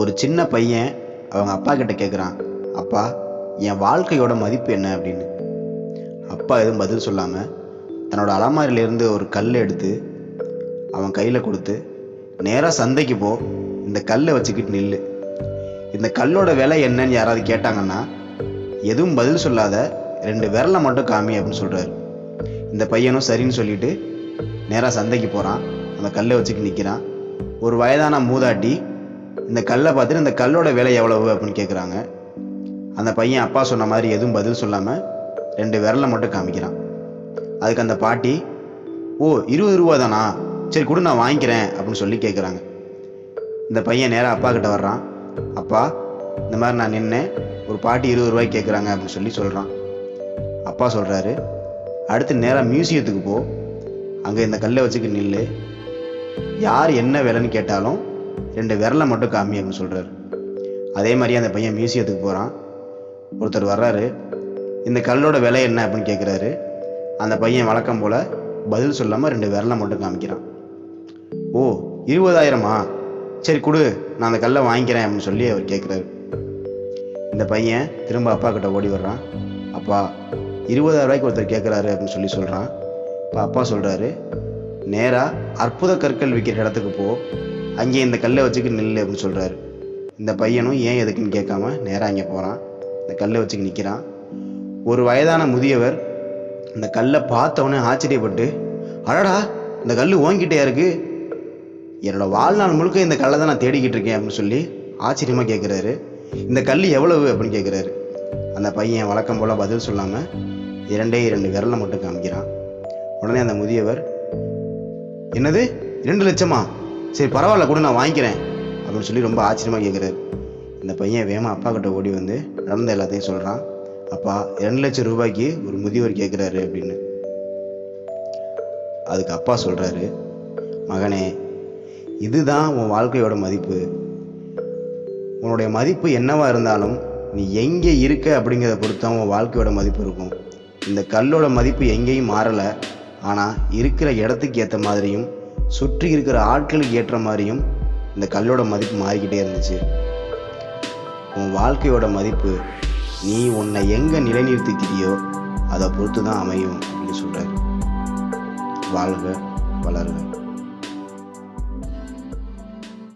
ஒரு சின்ன பையன் அவங்க அப்பா கிட்ட கேட்குறான், அப்பா என் வாழ்க்கையோட மதிப்பு என்ன அப்படின்னு. அப்பா எதுவும் பதில் சொல்லாமல் தன்னோட அலமாரியிலேருந்து ஒரு கல் எடுத்து அவன் கையில் கொடுத்து, நேராக சந்தைக்கு போ, இந்த கல்லை வச்சுக்கிட்டு நில்லு, இந்த கல்லோட விலை என்னன்னு யாராவது கேட்டாங்கன்னா எதுவும் பதில் சொல்லாத 2 விரலை மட்டும் காமி அப்படின்னு சொல்கிறாரு. இந்த பையனும் சரின்னு சொல்லிட்டு நேராக சந்தைக்கு போகிறான். அந்த கல்லை வச்சுக்கிட்டு நிற்கிறான். ஒரு வயதான மூதாட்டி இந்த கல்லை பார்த்துட்டு இந்த கல்லோட விலை எவ்வளவு அப்படின்னு கேட்குறாங்க. அந்த பையன் அப்பா சொன்ன மாதிரி எதுவும் பதில் சொல்லாமல் 2 விரலை மட்டும் காமிக்கிறான். அதுக்கு அந்த பாட்டி, ஓ 20 ரூபா தானா, சரி கொடு நான் வாங்கிக்கிறேன் அப்படின்னு சொல்லி கேட்குறாங்க. இந்த பையன் நேராக அப்பா கிட்ட வர்றான். அப்பா இந்த மாதிரி நான் நின்னேன், ஒரு பாட்டி 20 ரூபாய்க்கு கேட்குறாங்க அப்படின்னு சொல்லி சொல்கிறான். அப்பா சொல்கிறாரு, அடுத்து நேராக மியூசியத்துக்கு போ, அங்கே இந்த கல்லை வச்சுக்க நில்லு, யார் என்ன விலைன்னு கேட்டாலும் 2 விரலை மட்டும் காமி அப்படின்னு சொல்கிறாரு. அதே மாதிரி அந்த பையன் மியூசியத்துக்கு போகிறான். ஒருத்தர் வர்றாரு, இந்த கல்லோட விலை என்ன அப்படின்னு கேட்குறாரு. அந்த பையன் வழக்கம் போல் பதில் சொல்லாமல் 2 விரலை மட்டும் காமிக்கிறான். ஓ 20,000மா, சரி கொடு நான் அந்த கல்லை வாங்கிக்கிறேன் அப்படின்னு சொல்லி அவர் கேட்குறாரு. இந்த பையன் திரும்ப அப்பா கிட்ட ஓடி வர்றான். அப்பா 20,000 ரூபாய்க்கு ஒருத்தர் கேட்குறாரு அப்படின்னு சொல்லி சொல்கிறான். இப்போ அப்பா சொல்கிறாரு, நேராக அற்புத கற்கள் விற்கிற இடத்துக்கு போ, அங்கே இந்த கல்லை வச்சுக்கு நில்லு அப்படின்னு சொல்கிறாரு. இந்த பையனும் ஏன் எதுக்குன்னு கேட்காம நேராக அங்கே போகிறான். இந்த கல்லை வச்சுக்கு நிற்கிறான். ஒரு வயதான முதியவர் இந்த கல்லை பார்த்தவொடனே ஆச்சரியப்பட்டு, அடடா இந்த கல் ஓங்கிட்டே இருக்கு, என்னோடய வாழ்நாள் முழுக்க இந்த கல்லை தான் நான் தேடிக்கிட்டு இருக்கேன் அப்படின்னு சொல்லி ஆச்சரியமாக கேட்குறாரு. இந்த கல் எவ்வளவு அப்படின்னு கேட்குறாரு. அந்த பையன் வழக்கம் போல் பதில் சொல்லாமல் 2 விரலை மட்டும் காமிக்கிறான். உடனே அந்த முதியவர், என்னது 2 லட்சமா, சரி பரவாயில்ல கூட நான் வாங்கிக்கிறேன் அப்படின்னு சொல்லி ரொம்ப ஆச்சரியமாக கேட்குறாரு. இந்த பையன் வேகமாக அப்பா கிட்ட ஓடி வந்து நடந்த எல்லாத்தையும் சொல்கிறான். அப்பா 2 லட்சம் ரூபாய்க்கு ஒரு முதியவர் கேட்குறாரு அப்படின்னு. அதுக்கு அப்பா சொல்கிறாரு, மகனே இதுதான் உன் வாழ்க்கையோட மதிப்பு. உன்னுடைய மதிப்பு என்னவா இருந்தாலும் நீ எங்கே இருக்க அப்படிங்கிறத பொறுத்து தான் உன் வாழ்க்கையோட மதிப்பு இருக்கும். இந்த கல்லோட மதிப்பு எங்கேயும் மாறலை, ஆனால் இருக்கிற இடத்துக்கு ஏற்ற மாதிரியும் சுற்றி இருக்கிற ஆட்களுக்கு ஏற்ற மாதிரியும் இந்த கல்லோட மதிப்பு மாறிக்கிட்டே இருந்துச்சு. உன் வாழ்க்கையோட மதிப்பு நீ உன்னை எங்கே நிலைநிறுத்திக்கிறியோ அதை பொறுத்து தான் அமையும் அப்படின்னு சொல்கிறாரு. வாழ்க வளர்க.